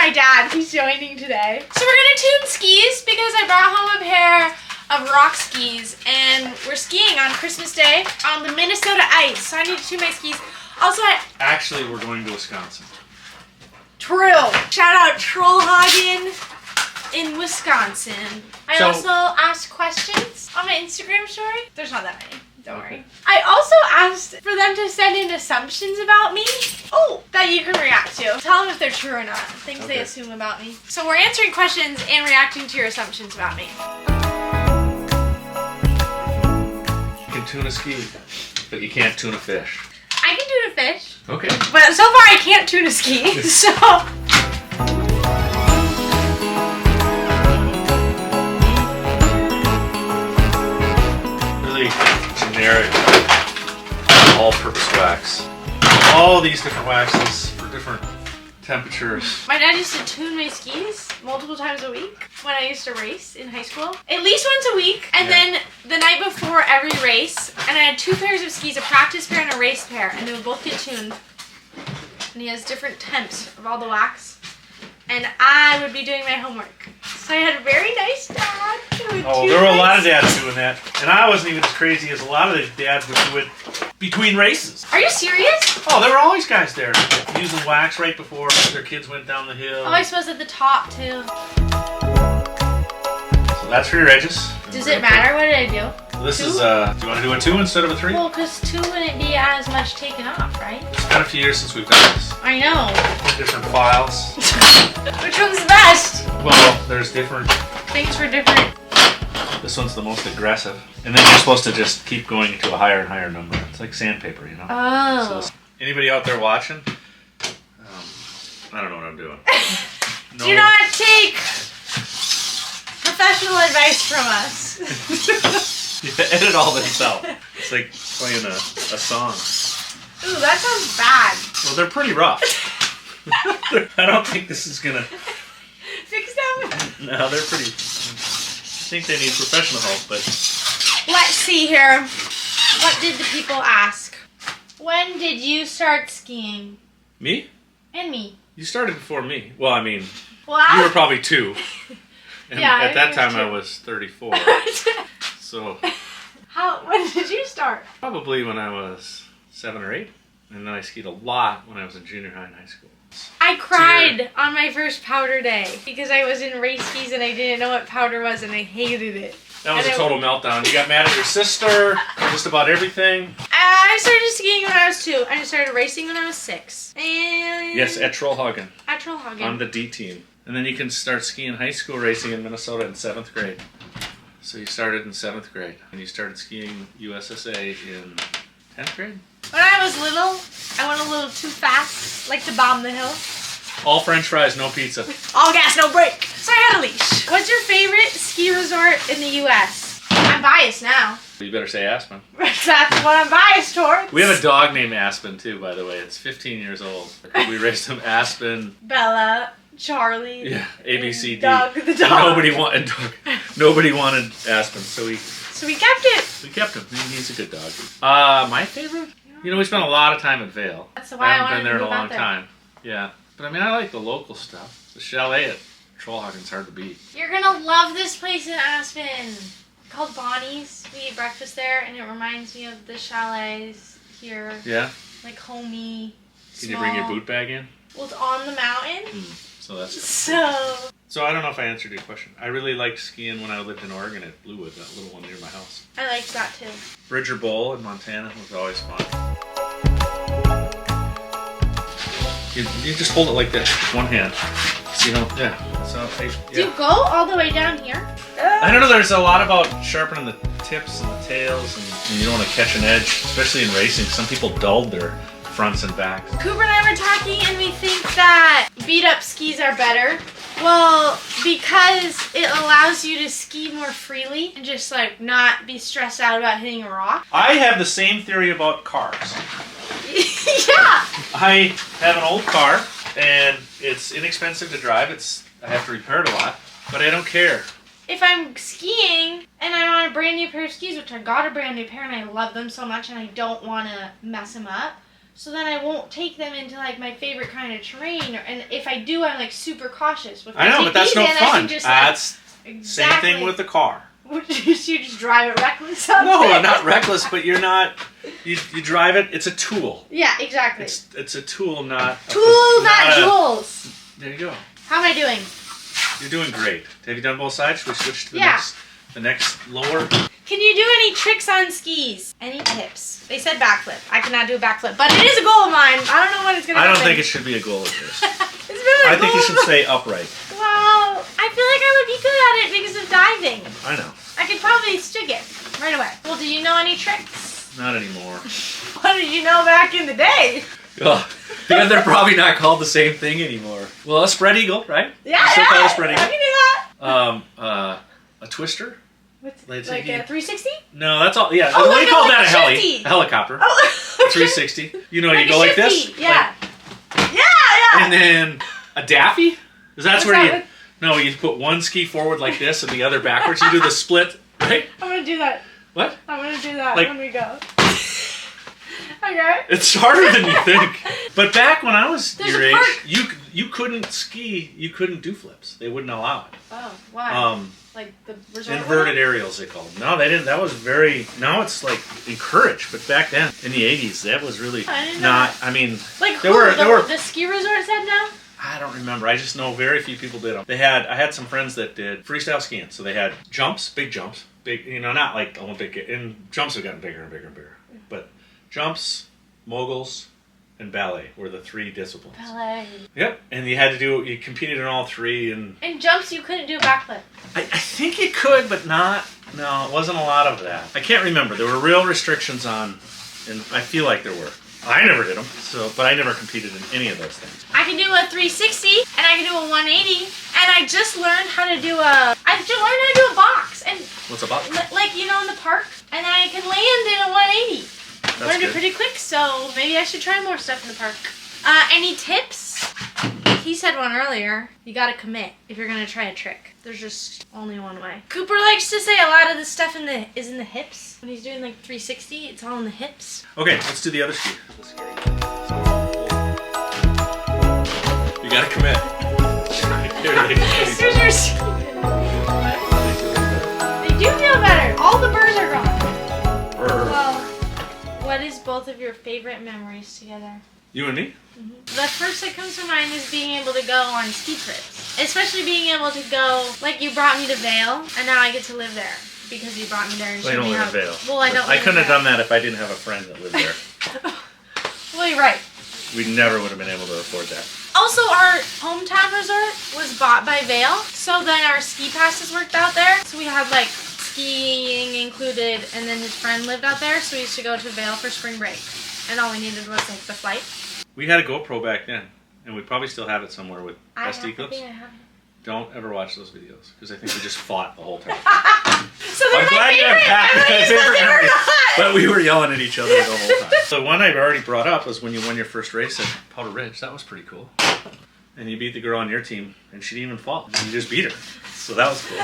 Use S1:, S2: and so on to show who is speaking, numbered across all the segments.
S1: my dad. He's joining today. So we're gonna tune skis because I brought home a pair of rock skis and we're skiing on Christmas Day on the Minnesota ice. So I need to tune my skis. Also,
S2: actually, we're going to Wisconsin.
S1: True. Shout out Trollhagen in Wisconsin. I also asked questions on my Instagram story. There's not that many. Don't worry. I also asked for them to send in assumptions about me. Oh, that you can react to. Tell them if they're true or not. Things they assume about me. So we're answering questions and reacting to your assumptions about me.
S2: You can tune a ski, but you can't tune a fish.
S1: I can tune a fish.
S2: Okay.
S1: But so far I can't tune a ski. So
S2: really generic all-purpose wax. All these different waxes for different temperatures.
S1: my dad used to tune my skis multiple times a week when I used to race in high school. At least once a week. And then the night before every race, and I had 2 pairs of skis, a practice pair and a race pair, and they would both get tuned. And he has different temps of all the wax. And I would be doing my homework. So I had a very nice dad.
S2: Oh, there were a lot of dads doing that. And I wasn't even as crazy as a lot of the dads would do it between races.
S1: Are you serious?
S2: Oh, there were always guys there using wax right before their kids went down the hill.
S1: Oh, I suppose at the top too.
S2: So that's for your edges.
S1: Does it matter? What did I do?
S2: This is, do you want to do a 2 instead of a 3?
S1: Well, because 2 wouldn't be as much taken off, right?
S2: It's been a few years since we've done this.
S1: I know.
S2: Different files.
S1: Which one's the best?
S2: Well, there's different.
S1: Things for different.
S2: This one's the most aggressive. And then you're supposed to just keep going to a higher and higher number. It's like sandpaper, you know?
S1: Oh.
S2: So anybody out there watching? I don't know what I'm doing. No.
S1: Do not take professional advice from us.
S2: You edit all this out. It's like playing a song.
S1: Ooh, that sounds bad.
S2: Well, they're pretty rough. I don't think this is gonna
S1: Fix them.
S2: No, they're pretty. I think they need professional help, but
S1: Let's see here. What did the people ask? When did you start skiing?
S2: me?
S1: And me.
S2: You started before me. Well, I mean,
S1: Well,
S2: you were probably 2. And
S1: Yeah,
S2: at that
S1: I
S2: time
S1: was 2.
S2: I was 34. So
S1: When did you start?
S2: probably when I was 7 or 8. And then I skied a lot when I was in junior high and high school.
S1: I cried on my first powder day because I was in race skis and I didn't know what powder was and I hated it.
S2: That was a total meltdown. You got mad at your sister, just about everything.
S1: I started skiing when I was 2. I started racing when I was 6. And
S2: Yes, at Trollhagen.
S1: At Trollhagen.
S2: On the D team. And then you can start skiing high school racing in Minnesota in 7th grade. So you started in 7th grade. And you started skiing USSA in 10th grade?
S1: When I was little, I went a little too fast, like to bomb the hill.
S2: All French fries, no pizza.
S1: All gas, no brake. So I had a leash. What's your favorite ski resort in the U.S.? I'm biased now.
S2: You better say Aspen.
S1: That's what I'm biased towards.
S2: We have a dog named Aspen too, by the way. It's 15 years old. We raised him Aspen.
S1: Bella, Charlie.
S2: Yeah, ABCD.
S1: Doug the dog.
S2: Nobody wanted Aspen, so we
S1: kept it.
S2: We kept him. He's a good dog. My favorite? You know, we spent a lot of time at Vail.
S1: That's why I
S2: haven't
S1: wanted
S2: been there
S1: to
S2: in a
S1: move out
S2: long
S1: there.
S2: time. Yeah. But I mean, I like the local stuff. The chalet at Trollhagen's hard to beat.
S1: You're gonna love this place in Aspen. Called Bonnie's. We eat breakfast there, and it reminds me of the chalets here.
S2: Yeah?
S1: Like homey.
S2: Can you bring your boot bag in?
S1: Well, it's on the mountain.
S2: So that's good.
S1: So
S2: I don't know if I answered your question. I really liked skiing when I lived in Oregon at Bluewood, that little one near my house.
S1: I liked that too.
S2: Bridger Bowl in Montana was always fun. You just hold it like this, one hand. So, yeah. So,
S1: Do you go all the way down here?
S2: I don't know, there's a lot about sharpening the tips and the tails, and you don't want to catch an edge, especially in racing. Some people dulled their fronts and backs.
S1: Cooper and I were talking and we think that beat up skis are better. Well, because it allows you to ski more freely and just like not be stressed out about hitting a rock.
S2: I have the same theory about cars.
S1: Yeah.
S2: I have an old car, and it's inexpensive to drive. I have to repair it a lot, but I don't care.
S1: If I'm skiing and I want a brand new pair of skis, which I got a brand new pair and I love them so much and I don't want to mess them up, So then I won't take them into like my favorite kind of terrain, and if I do, I'm like super cautious.
S2: I know, but that's no fun. That's
S1: exactly.
S2: Same thing with the car.
S1: You just drive it reckless out
S2: No,
S1: there.
S2: not reckless, but you're not. You drive it. It's a tool.
S1: Yeah, exactly.
S2: It's a tool, not
S1: jewels.
S2: There you go.
S1: How am I doing?
S2: You're doing great. Have you done both sides? Should we switch to the next lower?
S1: Can you do any tricks on skis? Any tips? They said backflip. I cannot do a backflip, but it is a goal of mine. I don't know when it's gonna happen.
S2: I don't think it should be a goal of yours.
S1: I
S2: think you should stay upright.
S1: Well, I feel like I would be good at it because of diving.
S2: I know.
S1: I could probably stick it right away. Well, do you know any tricks?
S2: Not anymore.
S1: What did you know back in the day?
S3: Oh, because they're probably not called the same thing anymore. Well, a spread eagle, right?
S1: Yeah,
S3: still call it a spread
S1: I
S3: eagle.
S1: can do that.
S2: A twister?
S1: What's
S2: Like
S1: like a 360?
S2: No, that's all. Yeah,
S1: Oh,
S2: we call
S1: like
S2: that
S1: a
S2: a
S1: shifty.
S2: helicopter.
S1: Oh,
S2: 360. You know,
S1: like
S2: you go like this.
S1: Yeah.
S2: Like,
S1: Yeah.
S2: and then a daffy. That's
S1: What's
S2: where
S1: that?
S2: you put one ski forward like this and the other backwards. You do the split, right?
S1: I'm gonna do that.
S2: What?
S1: I'm gonna do that
S2: Like-
S1: when we go. Okay.
S2: It's harder than you think. But back when I was
S1: There's
S2: your
S1: a
S2: age,
S1: park.
S2: you couldn't ski. You couldn't do flips. They wouldn't allow it.
S1: Oh, why? Like the resort
S2: Inverted aerials, they called them. No, they didn't. That was very. Now it's like encouraged, but back then in the '80s, that was really
S1: I didn't know
S2: not.
S1: that.
S2: I mean,
S1: Like
S2: there
S1: who?
S2: were.
S1: The ski resorts had now?
S2: I don't remember. I just know very few people did them. I had some friends that did freestyle skiing. So they had jumps, big, not like Olympic. And jumps have gotten bigger and bigger and bigger. But jumps, moguls, and ballet were the three disciplines.
S1: Ballet.
S2: Yep. And you competed in all three. And
S1: In jumps, you couldn't do a backflip.
S2: I think you could, but not. No, it wasn't a lot of that. I can't remember. There were real restrictions on, and I feel like there were. I never did them, but I never competed in any of those things.
S1: I can do a 360 and I can do a 180, and I just learned how to do a box, and
S2: What's a box?
S1: like in the park, and then I can land in a 180. Learned
S2: good.
S1: it pretty quick, so maybe I should try more stuff in the park. Any tips? He said one earlier. You gotta commit if you're gonna try a trick. There's just only one way. Cooper likes to say a lot of the stuff is in the hips. When he's doing like 360, it's all in the hips.
S2: Okay, let's do the other ski.
S3: You gotta commit.
S1: Here's your ski. They do feel better. All the burrs are gone. Well, what is both of your favorite memories together?
S2: You and me?
S1: The first that comes to mind is being able to go on ski trips. Especially being able to go, like you brought me to Vail, and now I get to live there. Because you brought me there and
S2: Well, you
S1: showed
S2: don't
S1: me
S2: live
S1: how...
S2: in Vail.
S1: Well, I don't
S2: I
S1: live
S2: couldn't have
S1: there.
S2: done that if I didn't have a friend that lived there.
S1: Well, you're right.
S2: We never would have been able to afford that.
S1: Also, our hometown resort was bought by Vail, so then our ski passes worked out there. So we had like skiing included, and then his friend lived out there, so we used to go to Vail for spring break. And all we needed was like the flight.
S2: We had a GoPro back then, and we probably still have it somewhere with
S1: I
S2: SD clips.
S1: think I have it.
S2: Don't ever watch those videos, because I think we just fought the whole time.
S1: So they're
S2: I'm
S1: my
S2: glad you have
S1: favorite
S2: happy
S1: memories,
S2: favorite
S1: but they were
S2: memories.
S1: not.
S2: But we were yelling at each other the whole time. The one I've already brought up was when you won your first race at Powder Ridge. That was pretty cool. And you beat the girl on your team, and she didn't even fall. You just beat her. So that was cool.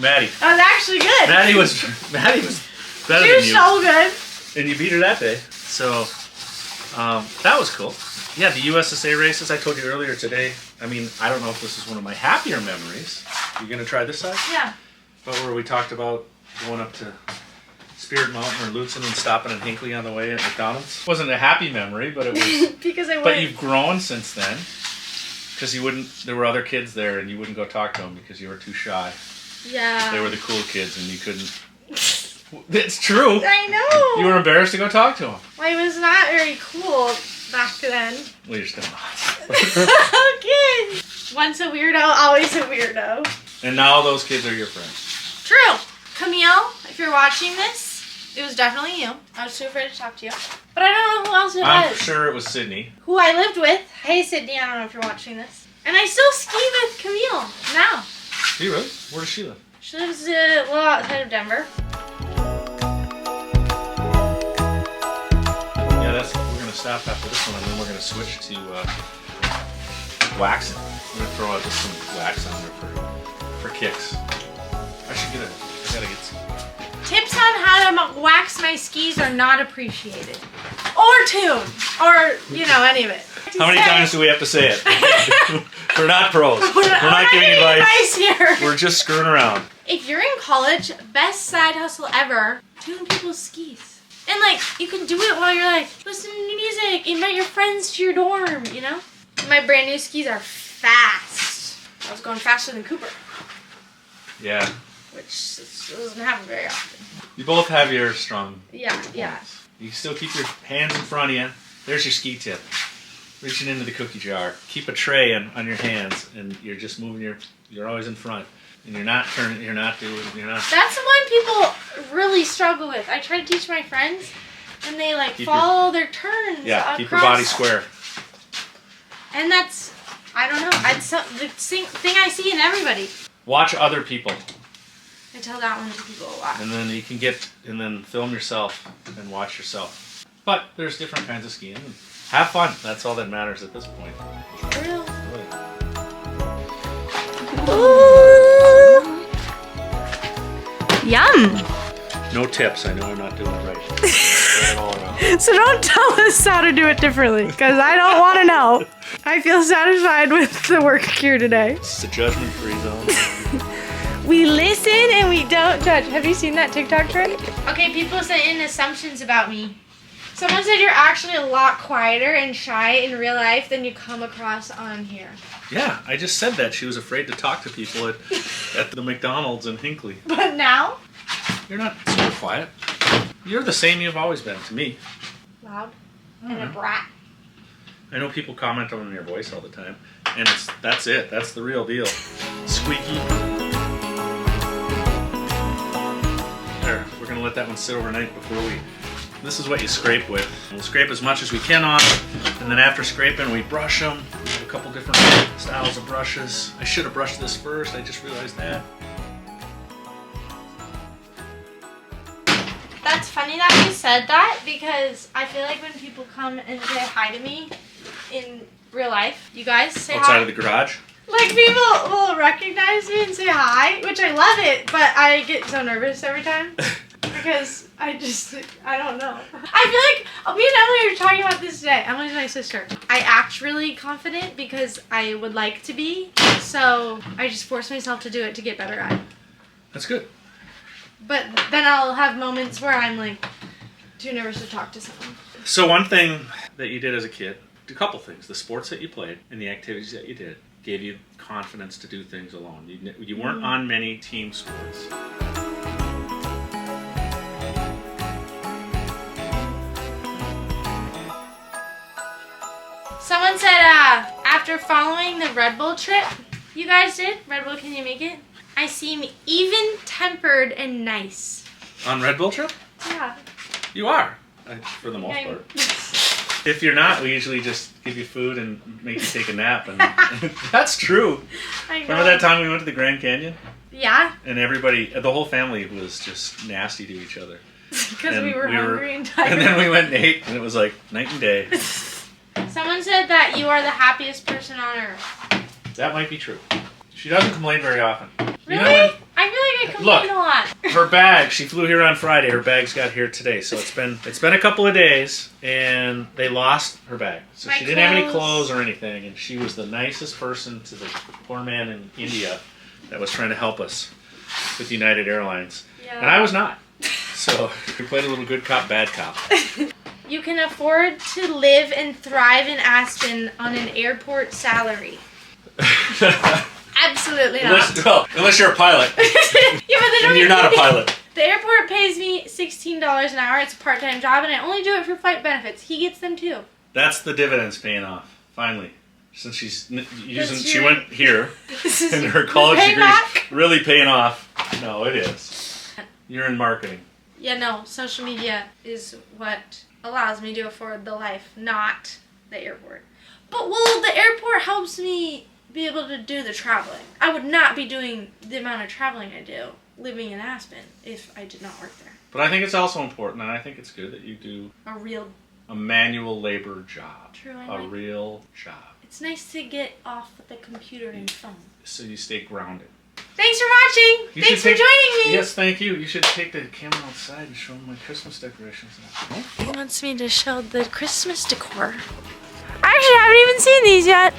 S2: Maddie.
S1: That was actually good.
S2: Maddie was better
S1: She
S2: than
S1: was
S2: you.
S1: so good.
S2: And you beat her that day. So that was cool. Yeah, the USSA races I told you earlier today. I mean, I don't know if this is one of my happier memories. You gonna try this side?
S1: Yeah.
S2: But where we talked about going up to Spirit Mountain or Lutsen and stopping in Hinckley on the way at McDonald's. Wasn't a happy memory, but it was.
S1: Because I went.
S2: But you've grown since then. Because there were other kids there, and you wouldn't go talk to them because you were too shy.
S1: Yeah.
S2: They were the cool kids, and you couldn't. It's true.
S1: I know.
S2: You were embarrassed to go talk to them.
S1: Well, it was not very cool back then.
S2: Well, you're still not.
S1: Okay. Once a weirdo, always a weirdo.
S2: And now those kids are your friends.
S1: True. Camille, if you're watching this, it was definitely you. I was too afraid to talk to you. But I don't know who else it
S2: I'm
S1: was.
S2: sure it was Sydney.
S1: Who I lived with. Hey, Sydney, I don't know if you're watching this. And I still ski with Camille now.
S2: Do you really? Where does she live?
S1: She lives a little outside of Denver.
S2: Yeah, we're gonna stop after this one, and then we're gonna switch to waxing. I'm gonna throw out just some wax on there for kicks. I gotta get some.
S1: Tips on how to wax my skis are not appreciated. Oh, Or tune. Or, you know, any of it.
S2: How many times do we have to say it? We're not pros. We're not giving advice
S1: here.
S2: We're just screwing around.
S1: If you're in college, best side hustle ever, tune people's skis. And like, you can do it while you're like, listening to music, invite your friends to your dorm, you know? My brand new skis are fast. I was going faster than Cooper.
S2: Yeah.
S1: Which doesn't happen very often.
S2: You both have your strong points.
S1: Yeah.
S2: You still keep your hands in front of you. There's your ski tip. Reaching into the cookie jar. Keep a tray on your hands, and you're just moving you're always in front. And you're not turning, you're not.
S1: That's the one people really struggle with. I try to teach my friends, and they like follow their turns.
S2: Yeah, keep your body square.
S1: And that's, I don't know, the thing I see in everybody.
S2: Watch other people.
S1: I tell that one to people a lot.
S2: And then you can then film yourself and watch yourself. But there's different kinds of skiing. Have fun. That's all that matters at this point.
S1: True. Yum.
S2: No tips. I know I'm not doing it right. Spread it all around.
S1: So don't tell us how to do it differently, because I don't want to know. I feel satisfied with the work here today.
S2: It's a judgment-free zone.
S1: We listen and we don't judge. Have you seen that TikTok trend? Okay, people sent in assumptions about me. Someone said you're actually a lot quieter and shy in real life than you come across on here.
S2: Yeah, I just said that. She was afraid to talk to people at the McDonald's in Hinckley.
S1: But now?
S2: You're not super quiet. You're the same you've always been to me.
S1: Loud and a brat.
S2: I know people comment on your voice all the time, and that's it. That's the real deal. Squeaky. There, we're gonna let that one sit overnight before we. This is what you scrape with. We'll scrape as much as we can on, and then after scraping, we brush them. We have a couple different styles of brushes. I should have brushed this first. I just realized that.
S1: That's funny that you said that, because I feel like when people come and say hi to me in real life, you guys say hi.
S2: Outside of the garage?
S1: Like, people will recognize me and say hi, which I love it, but I get so nervous every time. Because I don't know. I feel like, me and Emily were talking about this today. Emily's my sister. I act really confident because I would like to be, so I just force myself to do it to get better at it.
S2: That's good.
S1: But then I'll have moments where I'm like too nervous to talk to someone.
S2: So one thing that you did as a kid, a couple things, the sports that you played and the activities that you did gave you confidence to do things alone. You weren't on many team sports.
S1: Someone said after following the Red Bull trip you guys did, Red Bull Can You Make It? I seem even-tempered and nice.
S2: On Red Bull trip?
S1: Yeah.
S2: You are, for the most part. If you're not, we usually just give you food and make you take a nap. And that's true.
S1: I know.
S2: Remember that time we went to the Grand Canyon?
S1: Yeah.
S2: And everybody, the whole family was just nasty to each other.
S1: Because we were hungry and tired.
S2: And then we went and ate, and it was like night and day.
S1: Someone said that you are the happiest person on earth.
S2: That might be true. She doesn't complain very often.
S1: Really?
S2: You know,
S1: I feel like I complain a lot.
S2: Her bag, she flew here on Friday. Her bag's got here today. So it's been a couple of days, and they lost her bag. So she didn't have any clothes or anything, and she was the nicest person to the poor man in India that was trying to help us with United Airlines.
S1: Yeah.
S2: And I was not. So we played a little good cop, bad cop.
S1: You can afford to live and thrive in Aspen on an airport salary. Absolutely not.
S2: Unless you're a pilot.
S1: Yeah, but they don't.
S2: And you're not a pilot.
S1: The airport pays me $16 an hour. It's a part-time job, and I only do it for flight benefits. He gets them too.
S2: That's the dividends paying off. Finally, since she went here, and her college degree's really paying off. No, it is. You're in marketing.
S1: Yeah, no. Social media is what allows me to afford the life, not the airport. But the airport helps me be able to do the traveling. I would not be doing the amount of traveling I do living in Aspen if I did not work there.
S2: But I think it's also important, and I think it's good that you do
S1: A
S2: manual labor job.
S1: True,
S2: real job.
S1: It's nice to get off the computer and phone.
S2: So you stay grounded.
S1: Thanks for watching. Thanks for joining me.
S2: Yes, thank you. You should take the camera outside and show them my Christmas decorations.
S1: He wants me to show the Christmas decor. I actually haven't even seen these yet.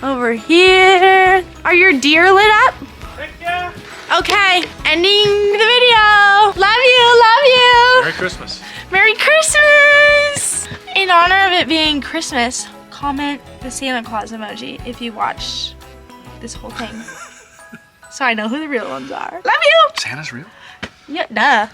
S1: Over here. Are your deer lit up?
S2: Heck yeah.
S1: Okay, ending the video. Love you.
S2: Merry Christmas.
S1: Merry Christmas! In honor of it being Christmas, comment the Santa Claus emoji if you watched this whole thing. So I know who the real ones are. Love you!
S2: Santa's real?
S1: Yeah, duh.